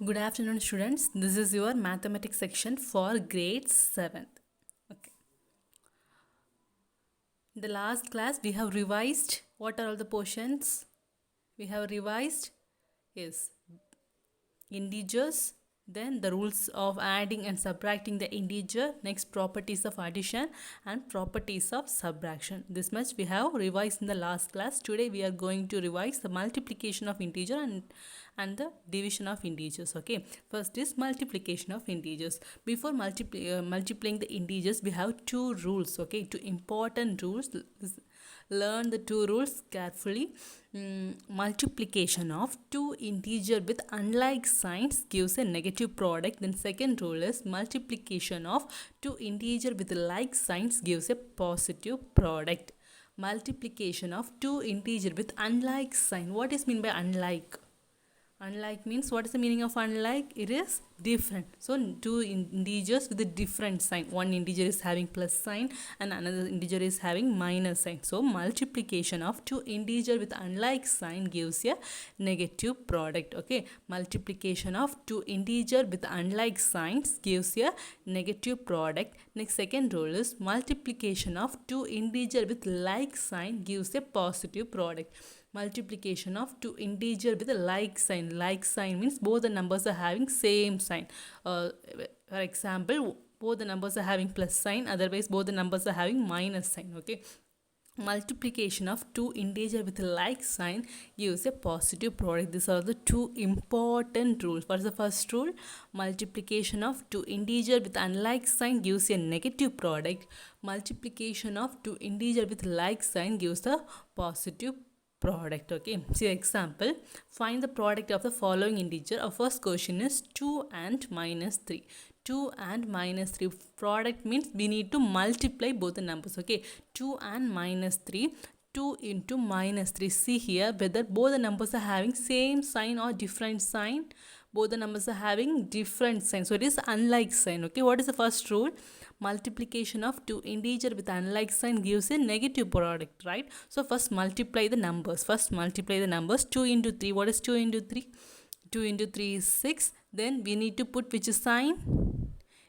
Good afternoon, students. This is your mathematics section for grade 7th. Okay. In the last class, we have revised what are all the portions? We have revised is integers, then the rules of adding and subtracting the integer, next properties of addition and properties of subtraction. This much we have revised in the last class. Today we are going to revise the multiplication of integer and the division of integers. Okay, first is multiplication of integers. Before multiplying the integers, we have two rules. Okay, two important rules. Learn the two rules carefully. Multiplication of two integer with unlike signs gives a negative product. Then second rule is multiplication of two integer with like signs gives a positive product. Multiplication of two integer with unlike sign. What is mean by unlike? Unlike means, what is the meaning of unlike? It is different. So two integers with a different sign. One integer is having plus sign and another integer is having minus sign. So multiplication of two integer with unlike sign gives a negative product. Okay, multiplication of two integer with unlike signs gives a negative product. Next, second rule is multiplication of two integer with like sign gives a positive product. Multiplication of two integer with a like sign. Like sign means both the numbers are having same sign. For example, both the numbers are having plus sign, otherwise both the numbers are having minus sign. Okay, multiplication of two integer with a like sign gives a positive product. These are the two important rules. What is the first rule? Multiplication of two integer with unlike sign gives a negative product. Multiplication of two integer with like sign gives a positive product. Okay, see example. Find the product of the following integer. Our first question is 2 and minus 3. 2 and minus 3 product means we need to multiply both the numbers. Okay, 2 and minus 3. 2 into minus 3. See here whether both the numbers are having same sign or different sign. Both the numbers are having different sign, so it is unlike sign. Okay, what is the first rule? Multiplication of two integer with unlike sign gives a negative product, right? So first multiply the numbers. 2 into 3. What is 2 into 3? 2 into 3 is 6. Then we need to put which sign?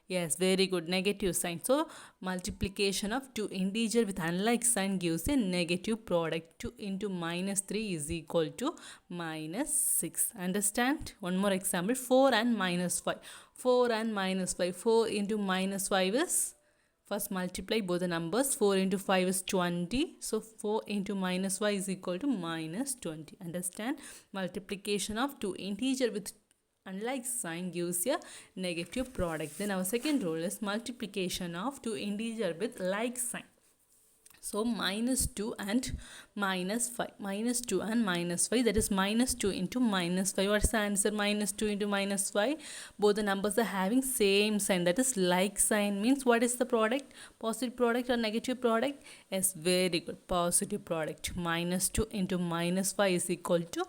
Yes, very good, negative sign. So multiplication of two integer with unlike sign gives a negative product. 2 into minus 3 is equal to minus 6. Understand? One more example, 4 and minus 5. 4 and minus 5. 4 into minus 5 is, first multiply both the numbers. 4 into 5 is 20. So 4 into minus 5 is equal to minus 20. Understand? Multiplication of two integer with unlike sign gives a negative product. Then our second rule is multiplication of two integer with like sign. So minus 2 and minus 5. Minus 2 and minus 5, that is minus 2 into minus 5. What's the answer? Minus 2 into minus 5. Both the numbers are having same sign, that is like sign. Means what is the product? Positive product or negative product? Yes, very good, positive product. Minus 2 into minus 5 is equal to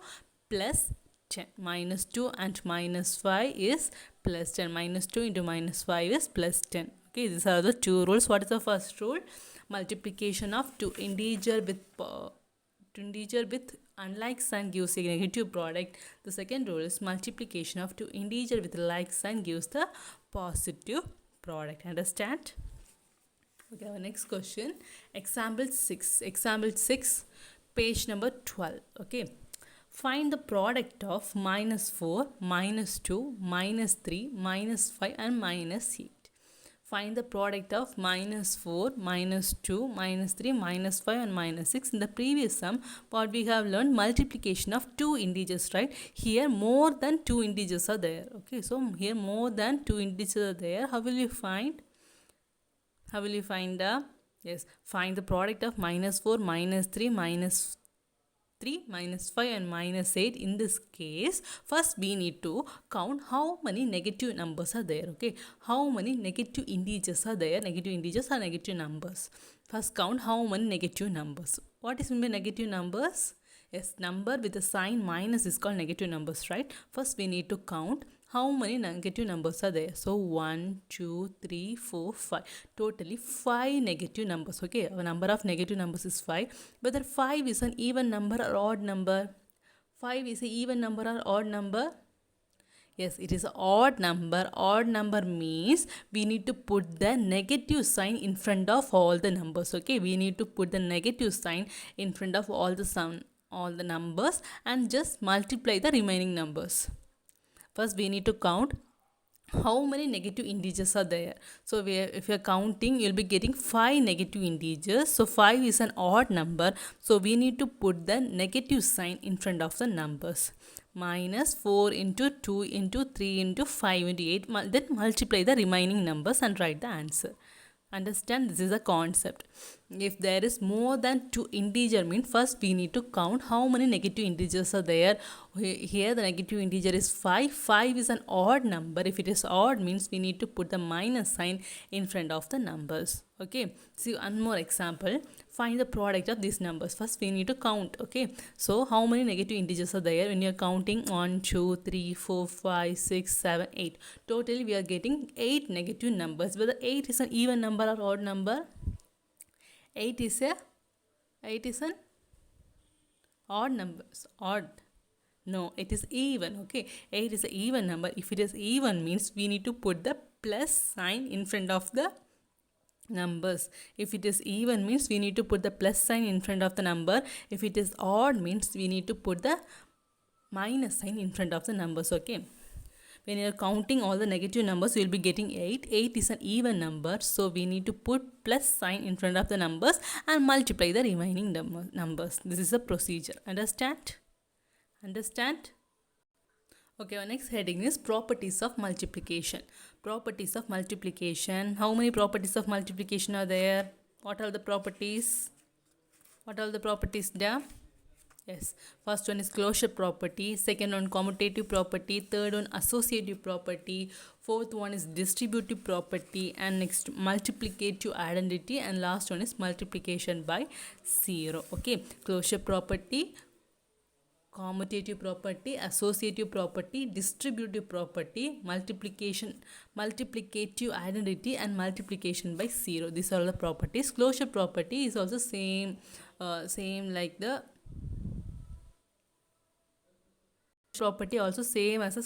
plus 10. Minus 2 and minus 5 is plus 10. Minus 2 into minus 5 is plus 10. Okay, these are the two rules. What is the first rule? Multiplication of two integer with unlike sign gives a negative product. The second rule is multiplication of two integer with like sign gives the positive product. Understand? Okay, our next question. Example 6. Example 6, page number 12. Okay. Find the product of minus 4, minus 2, minus 3, minus 5 and minus 8. Find the product of minus 4, minus 2, minus 3, minus 5 and minus 6. In the previous sum, what we have learned, multiplication of two integers, right? Here more than two integers are there. Okay, so here more than two integers are there. How will you find? How will you find the? Yes, find the product of minus 4, minus 3, minus 3, minus 5 and minus 8. In this case, first we need to count how many negative numbers are there. Okay, how many negative integers are there? Negative integers are negative numbers. First count how many negative numbers. What is meant by negative numbers? Yes, number with a sign minus is called negative numbers, right? First we need to count how many negative numbers are there. So 1, 2, 3, 4, 5. Totally 5 negative numbers. Okay, our number of negative numbers is 5. Whether 5 is an even number or odd number? 5 is an even number or odd number? Yes, it is an odd number. Odd number means we need to put the negative sign in front of all the numbers. Okay, we need to put the negative sign in front of all the numbers and just multiply the remaining numbers. First, we need to count how many negative integers are there. So if you're counting, you'll be getting 5 negative integers. So 5 is an odd number, so we need to put the negative sign in front of the numbers. Minus 4 into 2 into 3 into 5 into 8, then multiply the remaining numbers and write the answer. Understand, this is a concept. If there is more than 2 integer means first we need to count how many negative integers are there. Here the negative integer is 5. 5 is an odd number. If it is odd means we need to put the minus sign in front of the numbers. Okay, see one more example. Find the product of these numbers. First we need to count. Okay, so how many negative integers are there when you are counting 1 2 3 4 5 6 7 8. Totally we are getting 8 negative numbers. Whether 8 is an even number or odd number? 8 is an odd number. Odd. No, it is even. Okay, 8 is an even number. If it is even means we need to put the plus sign in front of the numbers. If it is even means we need to put the plus sign in front of the number. If it is odd means we need to put the minus sign in front of the numbers. Okay, when you are counting all the negative numbers, you will be getting 8. 8 is an even number, so we need to put plus sign in front of the numbers and multiply the remaining numbers. This is a procedure. Understand? Okay, our next heading is properties of multiplication. Properties of multiplication. How many properties of multiplication are there? What are the properties? There? Yes. First one is closure property. Second one commutative property. Third one associative property. Fourth one is distributive property. And next multiplicative identity. And last one is multiplication by 0. Okay. Closure property, commutative property, associative property, distributive property, multiplicative identity, and multiplication by 0. These are all the properties. Closure property is also same like the property, also same as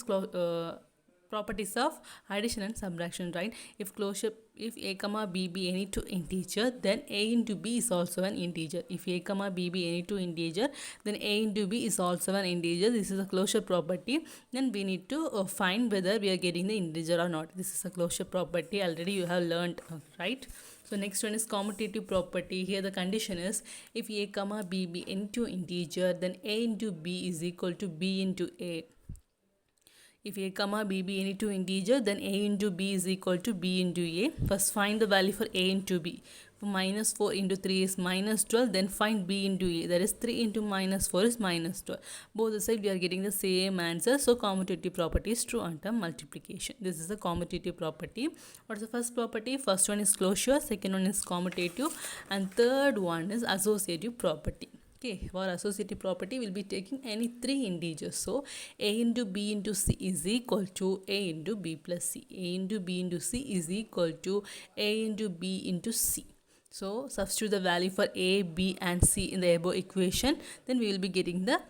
properties of addition and subtraction, right? If a comma b be any two integer, then a into b is also an integer. If a comma b be any two integer, then a into b is also an integer. This is a closure property. Then we need to find whether we are getting the integer or not. This is a closure property. Already you have learned, right? So next one is commutative property. Here the condition is if a comma b be any two integer, then a into b is equal to b into a. If a comma b be any two integer, then a into b is equal to b into a. First find the value for a into b. Minus 4 into 3 is minus 12. Then find b into a. That is 3 into minus 4 is minus 12. Both the side we are getting the same answer. So commutative property is true under multiplication. This is the commutative property. What is the first property? First one is closure. Second one is commutative. And third one is associative property. Okay, for associative property, we'll be taking any three integers. So, a into b into c is equal to a into b plus c. A into b into c is equal to a into b into c. So, substitute the value for a, b and c in the above equation. Then we will be getting the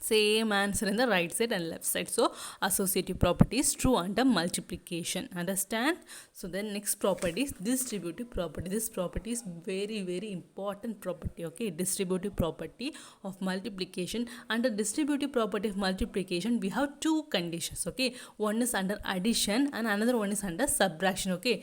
same answer in the right side and left side. So associative property is true under multiplication. Understand? So then next property is distributive property. This property is very important property. Okay, distributive property of multiplication. Under distributive property of multiplication, we have two conditions. Okay, one is under addition and another one is under subtraction. Okay,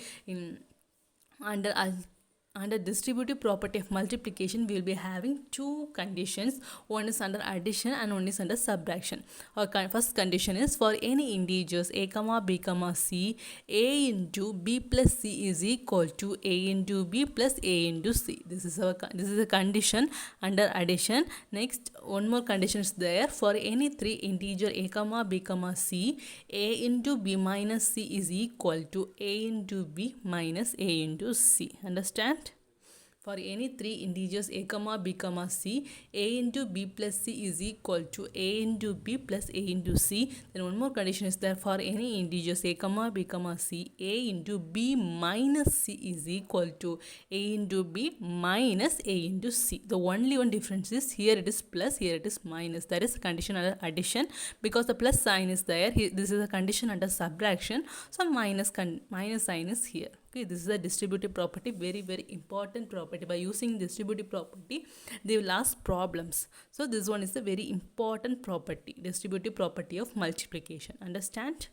under distributive property of multiplication, we will be having two conditions. One is under addition and one is under subtraction. Our first condition is for any integers a comma b comma c, a into b plus c is equal to a into b plus a into c. This is a condition under addition. Next, one more condition is there for any three integer a comma b comma c, a into b minus c is equal to a into b minus a into c. Understand? For any three integers a comma b comma c, a into b plus c is equal to a into b plus a into c. Then one more condition is that for any integers a comma b comma c, a into b minus c is equal to a into b minus a into c. The only one difference is here it is plus, here it is minus. That is condition under addition. Because the plus sign is there, here, this is a condition under subtraction. So minus sign is here. Okay, this is a distributive property, very important property. By using distributive property, they will ask problems. So this one is a very important property, distributive property of multiplication. Understand?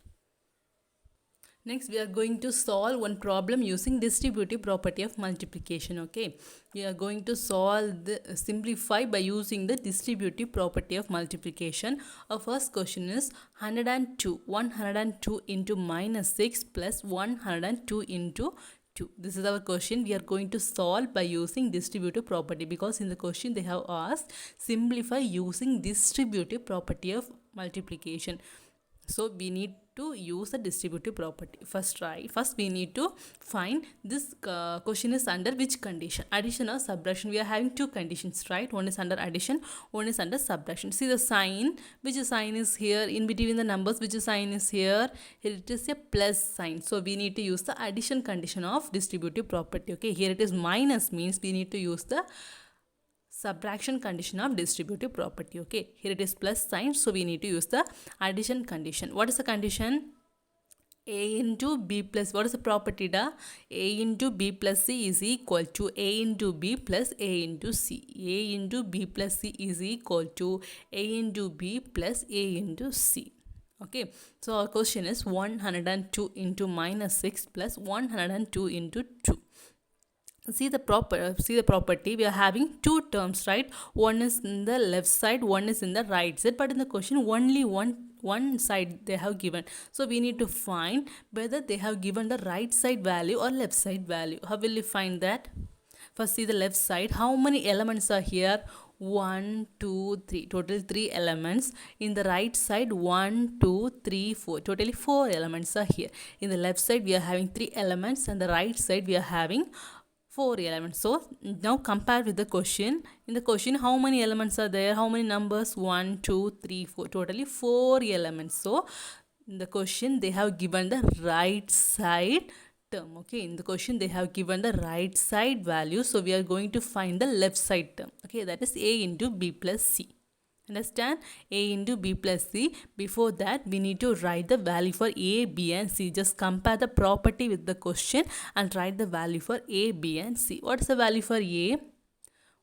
Next, we are going to solve one problem using distributive property of multiplication. Okay, we are going to simplify by using the distributive property of multiplication. Our first question is 102 into minus 6 plus 102 into 2. This is our question. We are going to solve by using distributive property, because in the question they have asked simplify using distributive property of multiplication. So we need to use a distributive property. First we need to find this question is under which condition, addition or subtraction. We are having two conditions, right? One is under addition, one is under subtraction. See the sign, which sign is here in between the numbers, which sign is here, it is a plus sign. So we need to use the addition condition of distributive property. Okay, here it is minus, means we need to use the subtraction condition of distributive property. Okay, here it is plus sign, so we need to use the addition condition. What is the condition? A into b plus, what is the property da? A into b plus c is equal to a into b plus a into c. A into b plus c is equal to a into b plus a into c. Okay, so our question is 102 into minus 6 plus 102 into 2. See the property. We are having two terms, right? One is in the left side, one is in the right side, but in the question only one side they have given. So we need to find whether they have given the right side value or left side value. How will you find that? First, see the left side. How many elements are here? 1, 2, 3. Total 3 elements. In the right side, 1, 2, 3, 4. Totally 4 elements are here. In the left side, we are having 3 elements, and the right side, we are having 4 elements. So now compare with the question. In the question, how many elements are there? How many numbers? 1, 2, 3, 4. Totally 4 elements. So in the question, they have given the right side term. Okay, in the question, they have given the right side value. So we are going to find the left side term. Okay, that is a into b plus c. Understand? A into b plus c. Before that, we need to write the value for a, b and c. Just compare the property with the question and write the value for a, b and c. What is the value for a?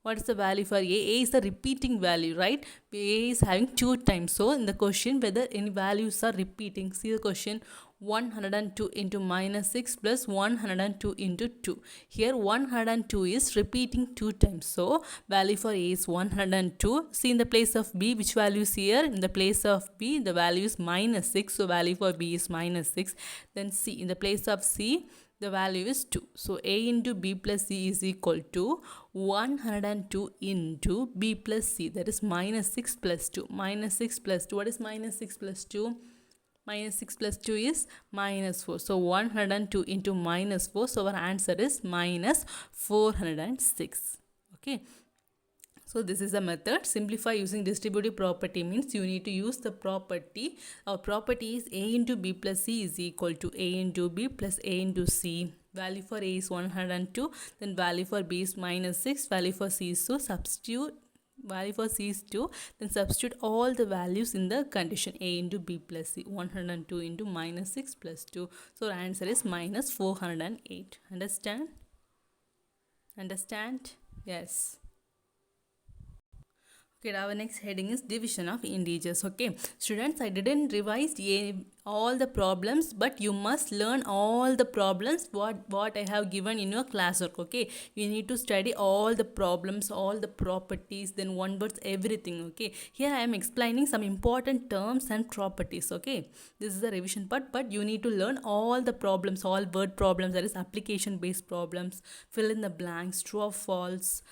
What is the value for a? A is the repeating value, right? A is having 2 times. So in the question, whether any values are repeating. See the question, 102 into minus 6 plus 102 into 2. Here 102 is repeating 2 times. So value for A is 102. See in the place of B, which value is here? In the place of B, the value is minus 6. So value for B is minus 6. Then C, in the place of C, the value is 2. So A into B plus C is equal to 102 into B plus C. That is minus 6 plus 2. Minus 6 plus 2. What is minus 6 plus 2? Minus 6 plus 2 is minus 4. So 102 into minus 4. So our answer is minus 406. Okay. So this is the method. Simplify using distributive property means you need to use the property. Our property is A into B plus C is equal to A into B plus A into C. Value for A is 102. Then value for B is minus 6. Value for C is 2. Substitute. Value for C is 2. Then substitute all the values in the condition A into B plus C. 102 into minus 6 plus 2. So our answer is minus 408. Understand? Understand? Yes. Okay, our next heading is division of integers. Okay, students, I didn't revise all the problems, but you must learn all the problems what I have given in your classwork. Okay, you need to study all the problems, all the properties, then one words, everything. Okay, here I am explaining some important terms and properties. Okay, this is the revision part, but you need to learn all the problems, all word problems, that is application based problems, fill in the blanks, true or false,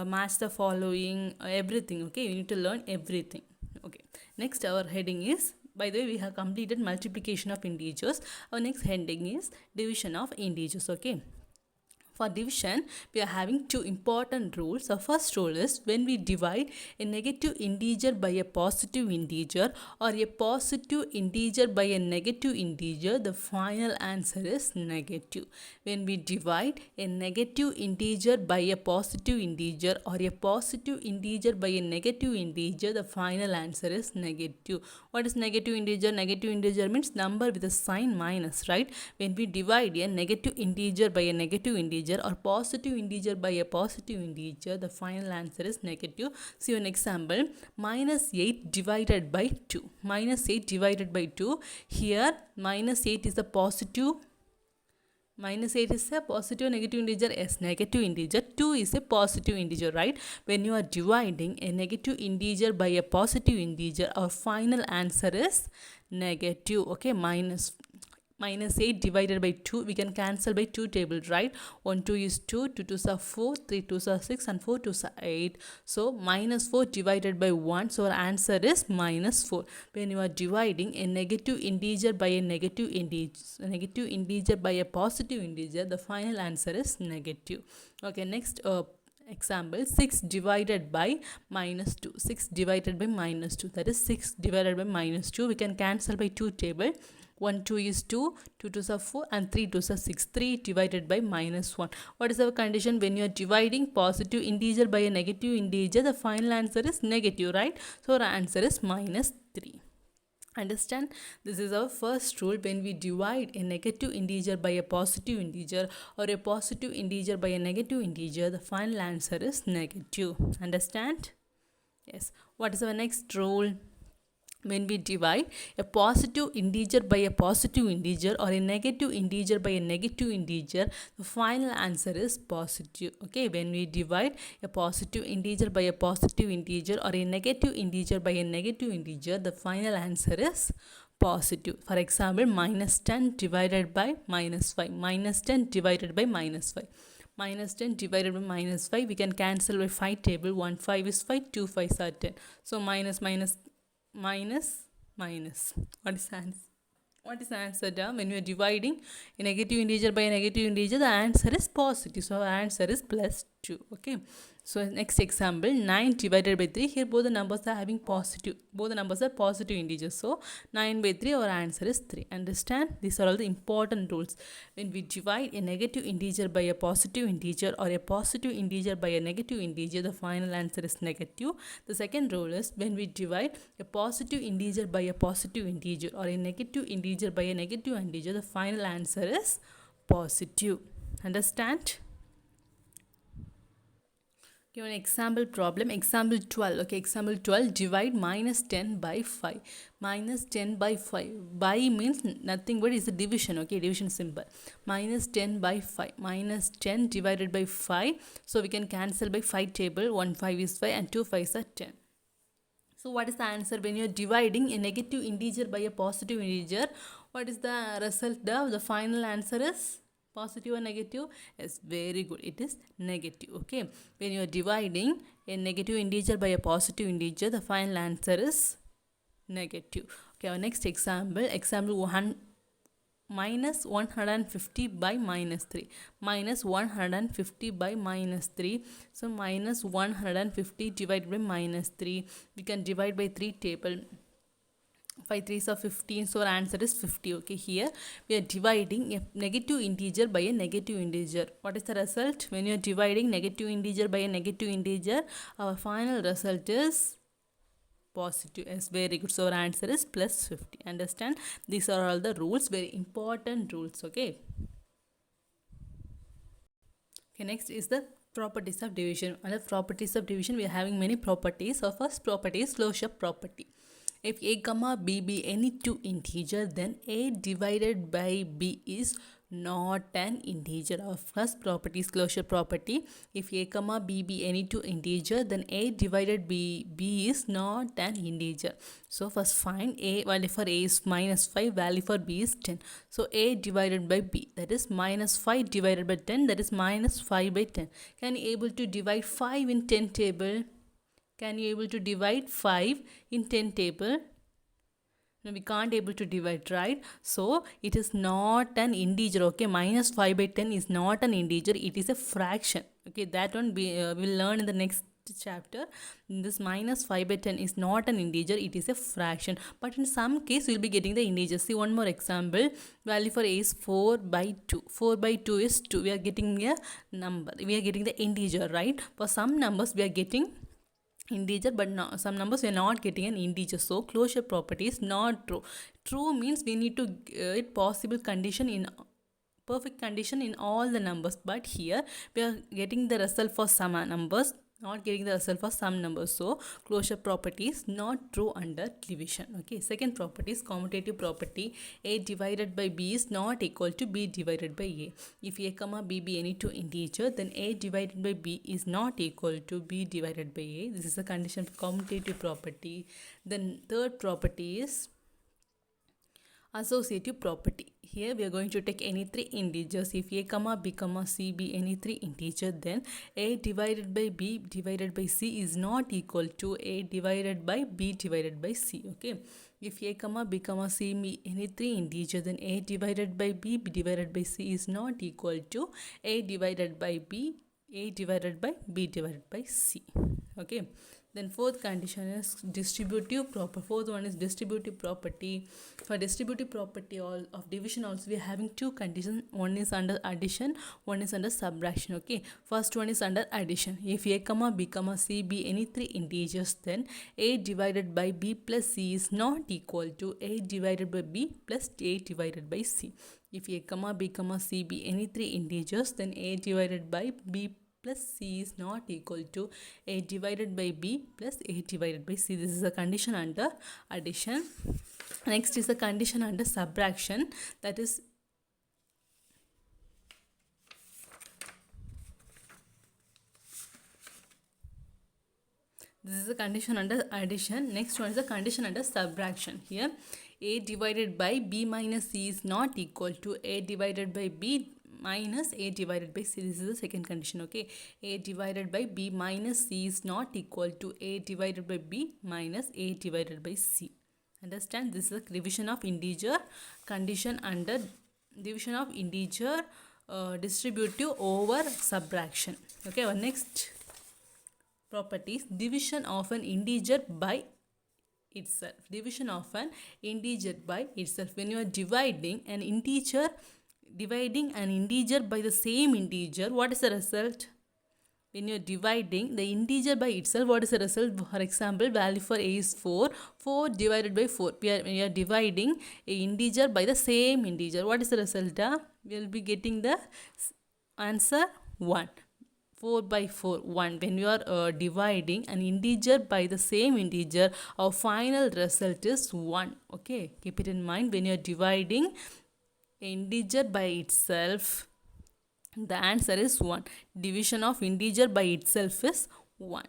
match the following, everything. Okay, you need to learn everything. Okay, next our heading is, by the way, we have completed multiplication of integers. Our next heading is division of integers. Okay, For division, we are having two important rules. The first rule is when we divide a negative integer by a positive integer or a positive integer by a negative integer, the final answer is negative. When we divide a negative integer by a positive integer or a positive integer by a negative integer, the final answer is negative. What is negative integer? Negative integer means number with a sign minus, right? When we divide a negative integer by a negative integer or positive integer by a positive integer, the final answer is negative. See an example, minus 8 divided by 2. Minus 8 divided by 2. Here minus 8 is a positive. Minus 8 is a positive negative integer. Yes, negative integer. 2 is a positive integer, right? When you are dividing a negative integer by a positive integer, our final answer is negative. Okay, minus 8 divided by 2, we can cancel by 2 table, right? 1 2 is 2, 2 2s are 4, 3 2s are 6 and 4 2s are 8. So minus 4 divided by 1, so our answer is minus 4. When you are dividing a negative integer by a negative integer by a positive integer, the final answer is negative. Okay, next example, 6 divided by minus 2. 6 divided by minus 2, that is 6 divided by minus 2, we can cancel by 2 table. 1 2 is 2, 2 2s are 4 and 3 2s are 6. 3 divided by minus 1. What is our condition? When you are dividing positive integer by a negative integer, the final answer is negative, right? So our answer is minus 3. Understand? This is our first rule. When we divide a negative integer by a positive integer or a positive integer by a negative integer, the final answer is negative. Understand? Yes. What is our next rule? When we divide a positive integer by a positive integer or a negative integer by a negative integer, the final answer is positive. Okay, when we divide a positive integer by a positive integer or a negative integer by a negative integer, the final answer is positive. For example, minus 10 divided by minus 5. Minus 10 divided by minus 5. Minus 10 divided by minus 5, we can cancel by 5 table. 1 5 is 5, 2 5s are 10. So minus minus. What is the answer? What is the answer, term? When we are dividing a negative integer by a negative integer, the answer is positive. So our answer is plus 2. Okay. So next example, 9 divided by 3. Here both the numbers are having positive. Both the numbers are positive integers. So 9 by 3, our answer is 3. Understand? These are all the important rules. When we divide a negative integer by a positive integer or a positive integer by a negative integer, the final answer is negative. The second rule is when we divide a positive integer by a positive integer or a negative integer by a negative integer, the final answer is positive. Understand? Give an example problem. Example 12. Okay, example 12. Divide minus 10 by 5. Minus 10 by 5. By means nothing but is a division. Okay, division symbol. Minus 10 by 5. Minus 10 divided by 5. So we can cancel by 5 table. 1 5 is 5 and 2 5s are 10. So what is the answer? When you are dividing a negative integer by a positive integer, what is the result of the final answer is? Positive or negative? Yes, very good. It is negative. Okay. When you are dividing a negative integer by a positive integer, the final answer is negative. Okay, our next example. Example 1 minus 150 by minus 3. Minus 150 by minus 3. So minus 150 divided by minus 3. We can divide by 3 table. 5 3s are 15, so our answer is 50. Okay, here we are dividing a negative integer by a negative integer. What is the result? When you are dividing negative integer by a negative integer, our final result is positive. Yes, very good. So our answer is plus 50. Understand? These are all the rules, very important rules. Okay. Okay, next is the properties of division. Under properties of division, we are having many properties. Our first property is closure property. If a comma b be any two integer, then a divided by b is not an integer. Our first property is closure property. If a comma b be any two integer, then a divided by b is not an integer. So first find a value for a is minus 5, value for b is 10. So a divided by b, that is minus 5 divided by 10, that is minus 5 by 10. Can you able to divide 5 in 10 table? Can you able to divide 5 in 10 table? No, we can't able to divide, right? So it is not an integer. Okay, minus 5 by 10 is not an integer, it is a fraction. Okay, that one we will learn in the next chapter. This minus 5 by 10 is not an integer, it is a fraction. But in some case we'll be getting the integer. See one more example. Value for a is 4 by 2. 4 by 2 is 2. We are getting a number, we are getting the integer, right? For some numbers we are getting integer, but no, some numbers we are not getting an integer. So closure property is not true. True means we need to get possible condition in perfect condition in all the numbers, but here we are getting the result for some numbers, not getting the result for some numbers. So closure property is not true under division. Okay, second property is commutative property. A divided by b is not equal to b divided by a. If a comma b be any two integer, then a divided by b is not equal to b divided by a. This is a condition for commutative property. Then third property is associative property. Here we are going to take any three integers. If a comma b comma c be any three integer, then a divided by b divided by c is not equal to a divided by b divided by c. Okay, if a comma b comma c be any three integer, then a divided by b divided by c is not equal to a divided by b divided by c. Okay, then fourth condition is distributive property. Fourth one is distributive property. For distributive property all of division also we are having two conditions. One is under addition, one is under subtraction. Okay, first one is under addition. If a comma b comma c be any three integers, then a divided by b plus c is not equal to a divided by b plus a divided by c. If a comma b comma c be any three integers, then a divided by b plus c is not equal to a divided by b plus a divided by c. This is a condition under addition. Next is a condition under subtraction. That is this is a condition under addition. Next one is a condition under subtraction. Here a divided by b minus c is not equal to a divided by b minus a divided by c. This is the second condition. Okay, a divided by b minus c is not equal to a divided by b minus a divided by c. Understand, this is a division of integer condition under division of integer distributive over subtraction. Okay, our next property is division of an integer by itself. Division of an integer by itself. When you are dividing an integer by the same integer, what is the result? When you are dividing the integer by itself, what is the result? For example, value for a is 4. 4 divided by 4. When you are dividing a integer by the same integer, what is the result? We will be getting the answer 1. 4 by 4, 1. When you are dividing an integer by the same integer, our final result is 1. Okay, keep it in mind. When you are dividing integer by itself, the answer is 1. Division of integer by itself is 1.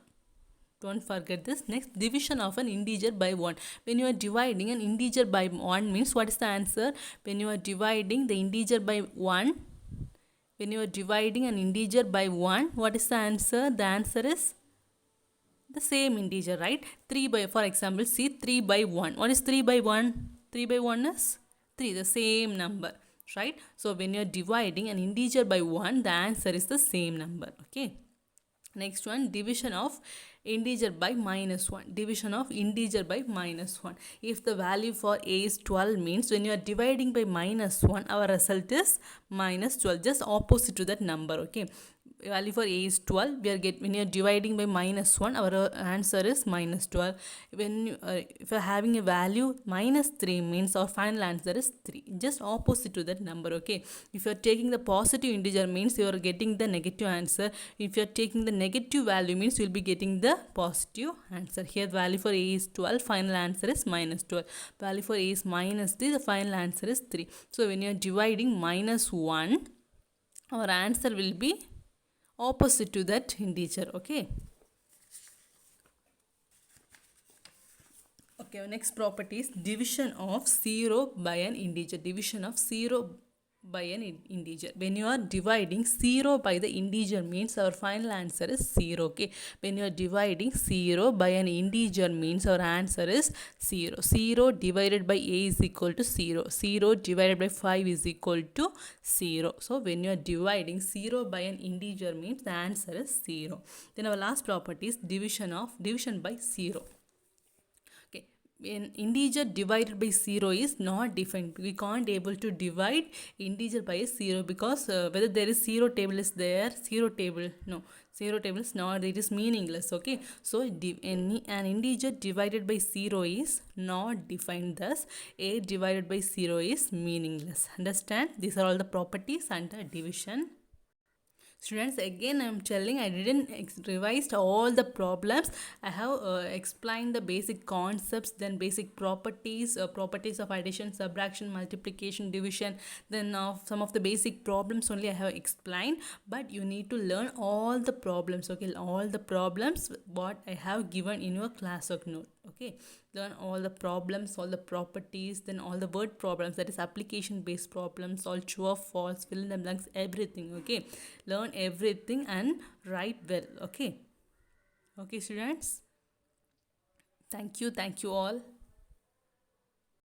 Don't forget this. Next, division of an integer by 1. When you are dividing an integer by 1 means what is the answer? When you are dividing the integer by 1, when you are dividing an integer by 1, what is the answer? The answer is the same integer, right? 3 by, for example, see 3 by 1. What is 3 by 1? 3 by 1 is 3, the same number, right? So when you are dividing an integer by 1, the answer is the same number. Okay, next one, division of integer by minus 1. Division of integer by minus 1. If the value for a is 12 means when you are dividing by minus 1, our result is minus 12, just opposite to that number. Okay, value for a is 12, when you are dividing by minus 1, our answer is minus 12. When if you are having a value minus 3 means our final answer is 3, just opposite to that number. Okay, if you are taking the positive integer means you are getting the negative answer. If you are taking the negative value means you will be getting the positive answer. Here value for a is 12, final answer is minus 12. Value for a is minus 3, the final answer is 3. So when you are dividing minus 1, our answer will be opposite to that integer. Okay, our next property is division of 0 by an integer. Division of 0 by an integer. When you are dividing 0 by the integer means our final answer is 0. Okay, when you are dividing 0 by an integer means our answer is 0. 0 divided by a is equal to 0. 0 divided by 5 is equal to 0. So when you are dividing 0 by an integer means the answer is 0. Then our last property is division by 0. Okay, when integer divided by 0 is not defined, we can't able to divide integer by 0 because whether there is 0 table is there, 0 table, no, 0 table is not, it is meaningless. Okay, so an integer divided by 0 is not defined, thus a divided by 0 is meaningless. Understand, these are all the properties under division. Students, again I am telling, I didn't revised all the problems. I have explained the basic concepts, then basic properties, properties of addition, subtraction, multiplication, division, then some of the basic problems only I have explained. But you need to learn all the problems. Okay, all the problems what I have given in your classwork note. Okay, learn all the problems, all the properties, then all the word problems, that is application based problems, all true or false, fill in the blanks, everything. Okay, learn everything and write well. Okay, okay students, thank you all.